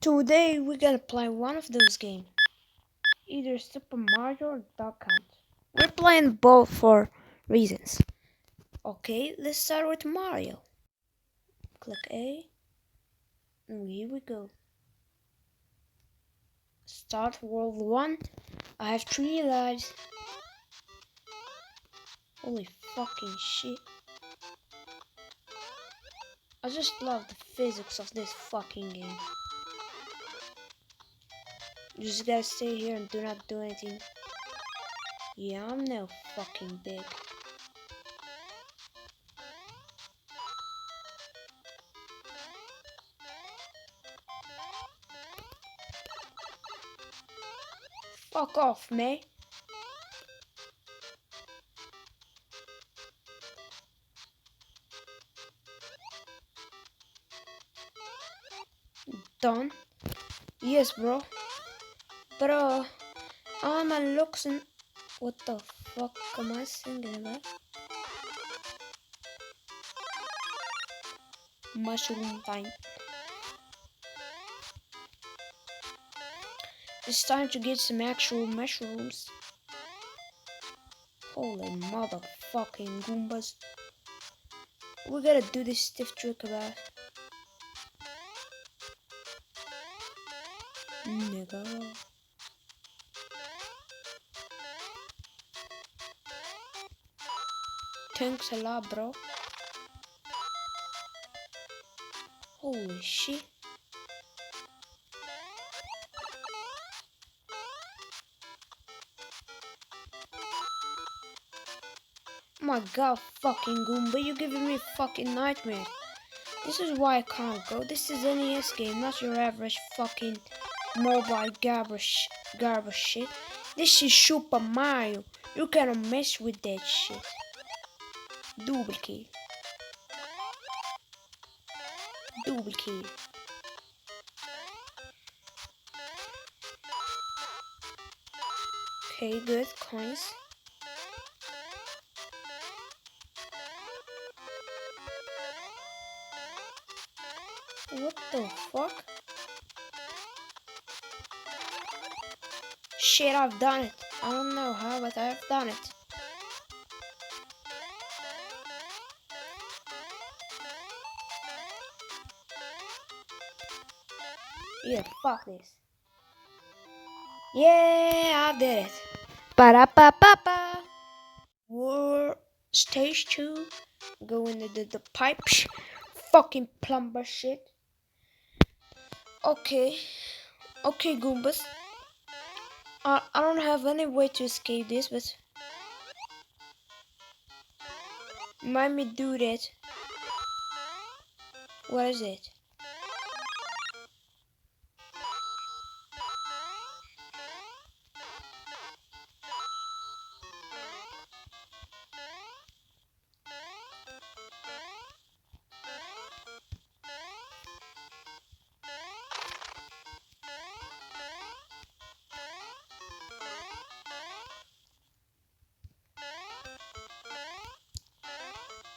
Today we're gonna play one of those games, either Super Mario or Duck Hunt. We're playing both for reasons. Okay, let's start with Mario. Click A, and here we go. Start World 1. I have 3 lives. Holy fucking shit. I just love the physics of this fucking game. You just gotta stay here and do not do anything. Yeah, I'm no fucking big. Fuck off, mate. Done? Yes, bro. Bro, I'm a looking. What the fuck am I singing about? Mushroom time. It's time to get some actual mushrooms. Holy motherfucking Goombas. We gotta do this stiff trick about. Nigga. Thanks a lot, bro. Holy shit. My god, fucking Goomba, you're giving me fucking nightmares. This is why I can't go. This is NES game, not your average fucking mobile garbage shit. This is Super Mario. You cannot mess with that shit. Double kill. Double kill. Okay, good. Coins. What the fuck? Shit, I've done it. I don't know how, but I've done it. Yeah, fuck this. Yeah, I did it. Ba-da-ba-ba-ba. War stage 2. Go into the pipe. Fucking plumber shit. Okay. Okay, Goombas. I don't have any way to escape this, but mind me do that. What is it?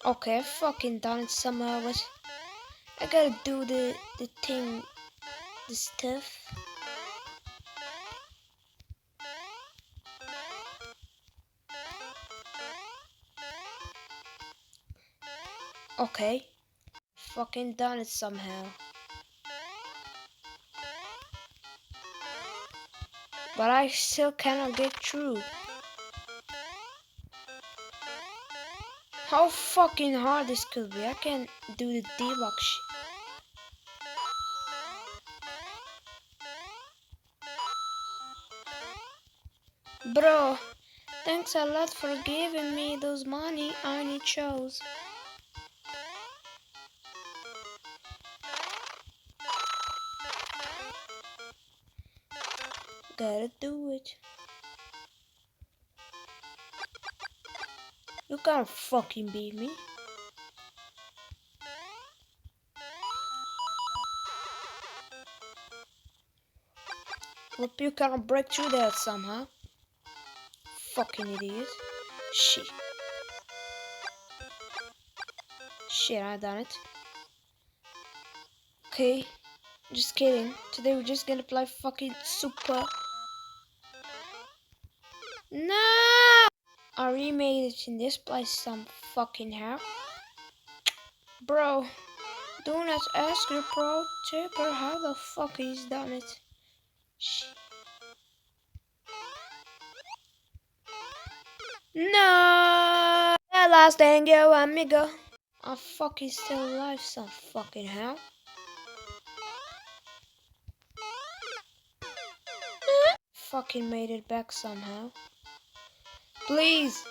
Okay, I fucking done it somehow, but I gotta do the thing, the stuff. Okay, fucking done it somehow. But I still cannot get through. How fucking hard this could be. I can do the deluxe shit. Bro, thanks a lot for giving me those money I need chose. Gotta do it. You can't fucking beat me. Hope you cannot break through that somehow. Fucking idiot. Shit. Shit, I done it. Okay. Just kidding. Today we're just gonna play fucking super. No! I remade it in this place some fucking how. Bro, do not ask your pro tipper how the fuck he's done it. No! That last tango, amigo. I'm fucking still alive some fucking how. Fucking made it back somehow. Please!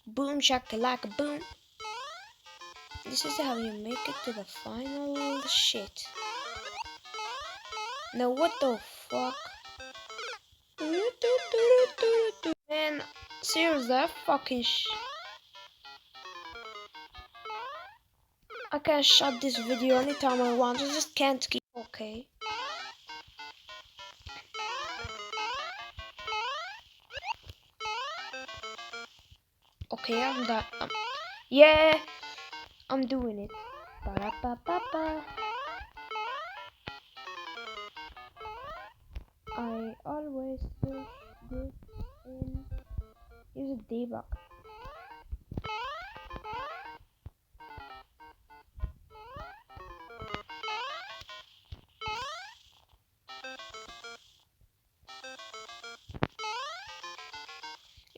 Boom shakalaka boom. This is how you make it to the final shit. Now what the fuck? Man, seriously, that fucking I can shut this video anytime I want, I just can't keep. Okay. Okay, I'm done. Yeah, I'm doing it. Ba-da-ba-ba-ba. I always push this in. Use a debug.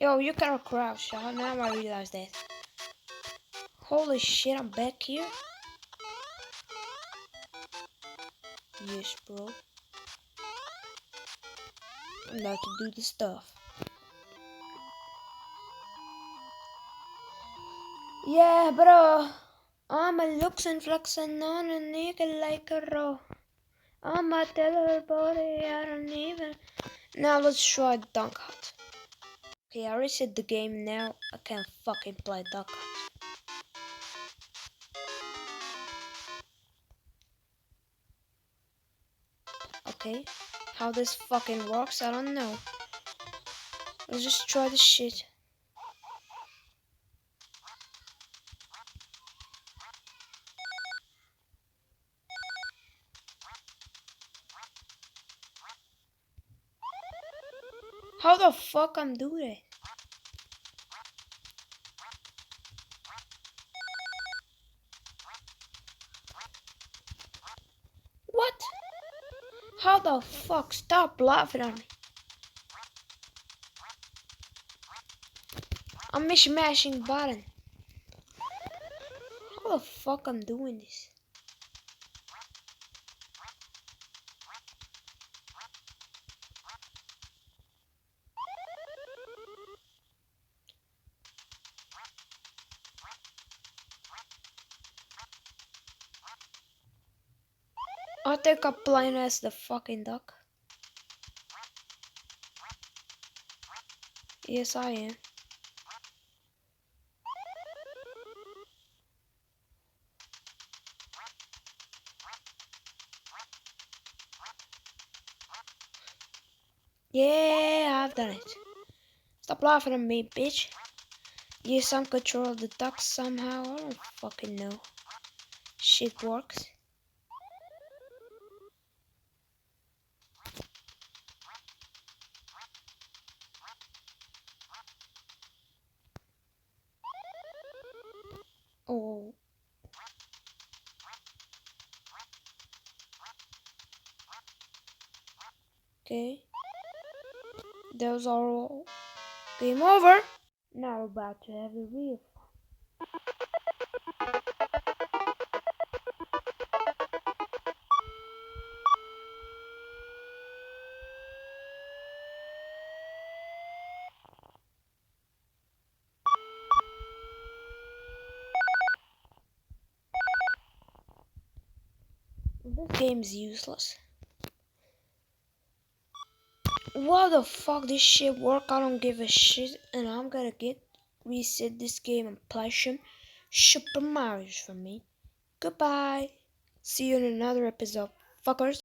Yo, you cannot crouch. Now I realize that. Holy shit, I'm back here. Yes, bro. I'm about to do the stuff. Yeah, bro. I'm a looks and flexing on a nigga like a raw. I'ma tell her body I don't even. Now let's try Dunk Hut. Okay, I reset the game now. I can't fucking play Dunk Hut. Okay, how this fucking works, I don't know. Let's just try this shit. How the fuck I'm doing it? What? How the fuck? Stop laughing at me. I'm mashing button. How the fuck I'm doing this? I think I'm playing as the fucking duck. Yes, I am. Yeah, I've done it. Stop laughing at me, bitch. Yes, I'm control the duck somehow. I don't fucking know. Shit works. Oh. Okay. Those are all. Game over. Now we're about to have the real fun. This game's useless. What the fuck this shit work? I don't give a shit, and I'm gonna reset this game and play some Super Mario's for me. Goodbye. See you in another episode, fuckers.